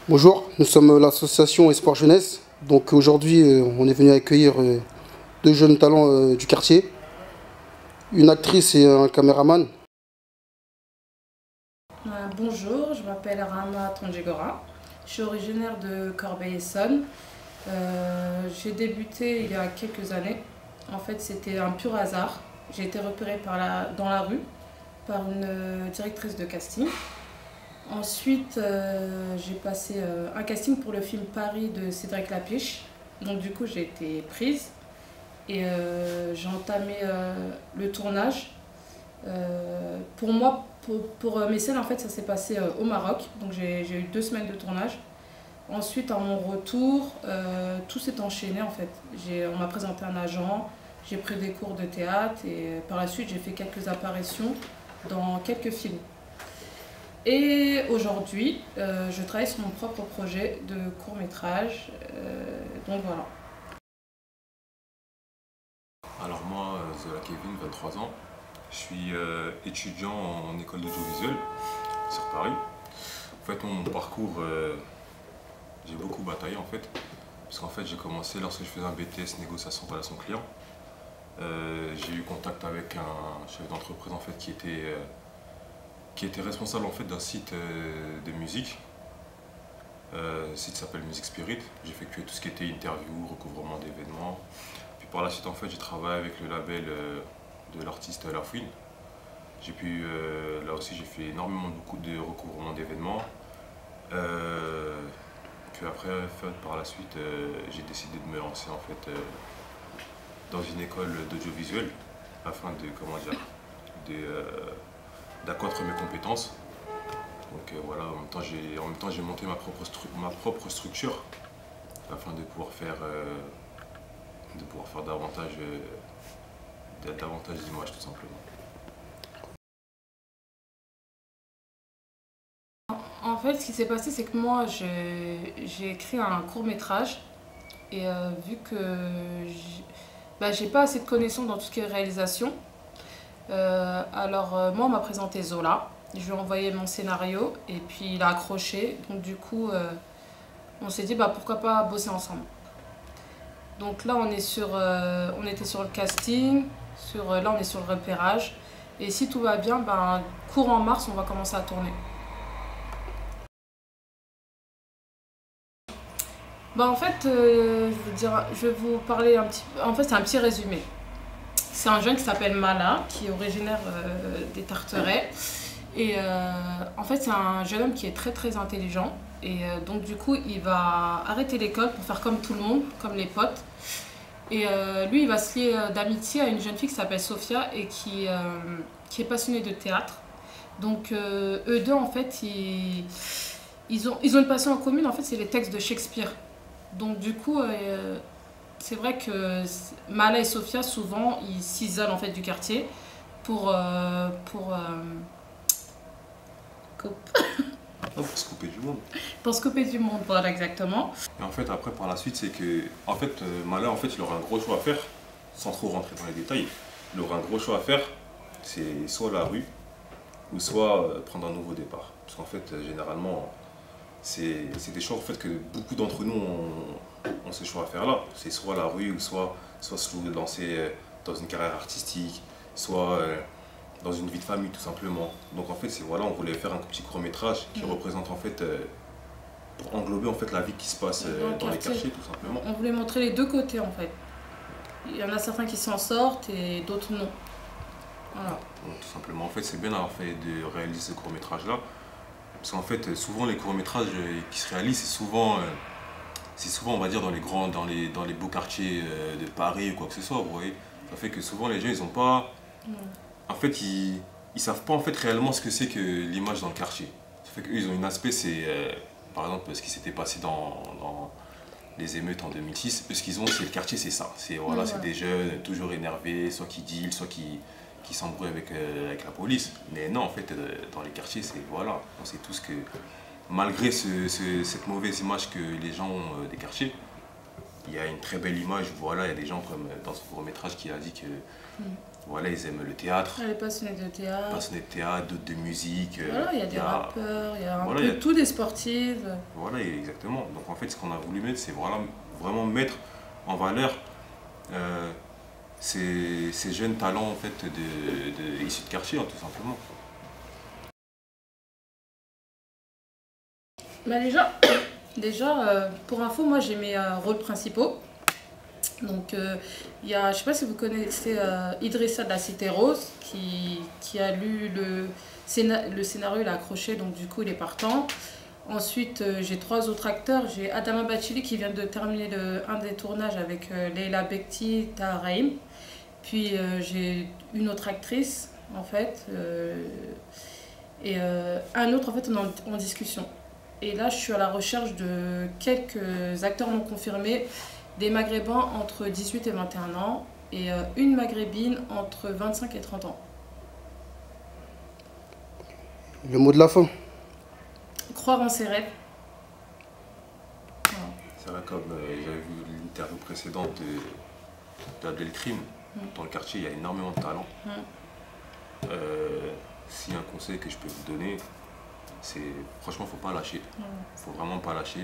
Bonjour, nous sommes l'association Espoir Jeunesse. Donc aujourd'hui, on est venu accueillir deux jeunes talents du quartier, une actrice et un caméraman. Bonjour, je m'appelle Rama Tondjegora. Je suis originaire de Corbeil-Essonnes. J'ai débuté il y a quelques années. En fait, c'était un pur hasard. J'ai été repérée dans la rue par une directrice de casting. Ensuite, j'ai passé un casting pour le film Paris de Cédric Lapiche. Donc du coup, j'ai été prise et j'ai entamé le tournage. Pour moi, pour mes scènes, en fait, ça s'est passé au Maroc. Donc j'ai eu 2 semaines de tournage. Ensuite, à mon retour, tout s'est enchaîné en fait. On m'a présenté un agent, j'ai pris des cours de théâtre et par la suite, j'ai fait quelques apparitions dans quelques films. Et aujourd'hui, je travaille sur mon propre projet de court-métrage. Donc voilà. Alors moi, Zola Kevin, 23 ans. Je suis étudiant en école d'audiovisuel sur Paris. En fait, mon parcours, j'ai beaucoup bataillé en fait. Parce qu'en fait, j'ai commencé lorsque je faisais un BTS négociation relation client. J'ai eu contact avec un chef d'entreprise en fait qui était responsable en fait d'un site de musique. Le site s'appelle Music Spirit. J'ai effectué tout ce qui était interview, recouvrement d'événements. Puis par la suite, en fait, j'ai travaillé avec le label de l'artiste Lafouine. J'ai pu, là aussi, j'ai fait énormément de recouvrement d'événements. Puis après, par la suite, j'ai décidé de me lancer en fait dans une école d'audiovisuel afin de, comment dire, d'accroître mes compétences. Donc voilà, en même temps j'ai monté ma propre structure afin de pouvoir faire davantage d'images tout simplement. En fait, ce qui s'est passé, c'est que moi, j'ai écrit un court-métrage et vu que j'ai pas assez de connaissances dans tout ce qui est réalisation, moi, on m'a présenté Zola. Je lui ai envoyé mon scénario et puis il a accroché. Donc du coup, on s'est dit pourquoi pas bosser ensemble. Donc là, on était sur le casting, là on est sur le repérage. Et si tout va bien, courant mars, on va commencer à tourner. En fait, je vais vous parler un petit peu. En fait, c'est un petit résumé. C'est un jeune qui s'appelle Mala, qui est originaire des Tarterets. Et en fait, c'est un jeune homme qui est très très intelligent. Et donc, du coup, il va arrêter l'école pour faire comme tout le monde, comme les potes. Et lui, il va se lier d'amitié à une jeune fille qui s'appelle Sophia et qui est passionnée de théâtre. Donc, eux deux, en fait, ils ont une passion en commune, en fait, c'est les textes de Shakespeare. Donc, du coup, c'est vrai que Mala et Sophia, souvent, ils s'isolent en fait du quartier pour Se couper du monde. pour se couper du monde, voilà, exactement. Et en fait, après, par la suite, c'est que, en fait, Mala, en fait, il aura un gros choix à faire, sans trop rentrer dans les détails. Il aura un gros choix à faire, c'est soit la rue, ou soit prendre un nouveau départ. Parce qu'en fait, généralement, c'est des choix en fait, que beaucoup d'entre nous ont ce choix à faire là. C'est soit la rue, ou soit se lancer dans une carrière artistique, soit dans une vie de famille tout simplement. Donc en fait, voilà, on voulait faire un petit court-métrage qui représente en fait, pour englober en fait la vie qui se passe dans les quartiers tout simplement. On voulait montrer les deux côtés en fait. Il y en a certains qui s'en sortent et d'autres non. Voilà. Donc, tout simplement, en fait, c'est bien d'avoir fait de réaliser ce court-métrage là. Parce qu'en fait, souvent les courts-métrages qui se réalisent, c'est souvent, on va dire, dans les beaux quartiers de Paris ou quoi que ce soit, vous voyez. Ça fait que souvent les gens, ils ont pas... En fait, ils savent pas en fait réellement ce que c'est que l'image dans le quartier. Ça fait qu'eux, ils ont un aspect, c'est par exemple ce qui s'était passé dans les émeutes en 2006. Eux, ce qu'ils ont, c'est le quartier, c'est ça. C'est voilà, c'est des jeunes toujours énervés, soit qui deal, soit qui s'embrouillent avec la police. Mais non, en fait, dans les quartiers, c'est voilà, on sait tous que malgré cette mauvaise image que les gens ont des quartiers, il y a une très belle image. Voilà, il y a des gens comme dans ce court-métrage qui a dit que voilà, ils aiment le théâtre. Elle est passionnée de théâtre. Passionnés de théâtre, d'autres de musique. Voilà, il y a des rappeurs, il y a un voilà, peu tout, des sportives. Voilà, exactement. Donc en fait, ce qu'on a voulu mettre, c'est vraiment mettre en valeur ces jeunes talents en fait, issus de quartier, hein, tout simplement. Bah déjà pour info, moi j'ai mes rôles principaux. Donc il y a, je sais pas si vous connaissez Idrissa de la Cité Rose qui a lu le scénario, il a accroché, donc du coup il est partant. Ensuite j'ai 3 autres acteurs. J'ai Adama Bachili qui vient de terminer un des tournages avec Leila Bekti, Taha Rahim. Puis j'ai une autre actrice en fait et un autre en fait on est en discussion. Et là je suis à la recherche de quelques acteurs non confirmés, des Maghrébins entre 18 et 21 ans et une Maghrébine entre 25 et 30 ans. Le mot de la fin. Croire en ses rêves. Voilà. C'est vrai, comme j'avais vu l'interview précédente d'Abdelkrim, dans le quartier, il y a énormément de talent. Si un conseil que je peux vous donner, c'est franchement, faut pas lâcher. Faut vraiment pas lâcher.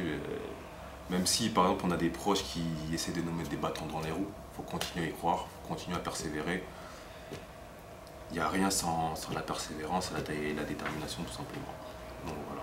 Même si, par exemple, on a des proches qui essaient de nous mettre des bâtons dans les roues, faut continuer à y croire, faut continuer à persévérer. Il n'y a rien sans la persévérance et la détermination, tout simplement. Donc voilà.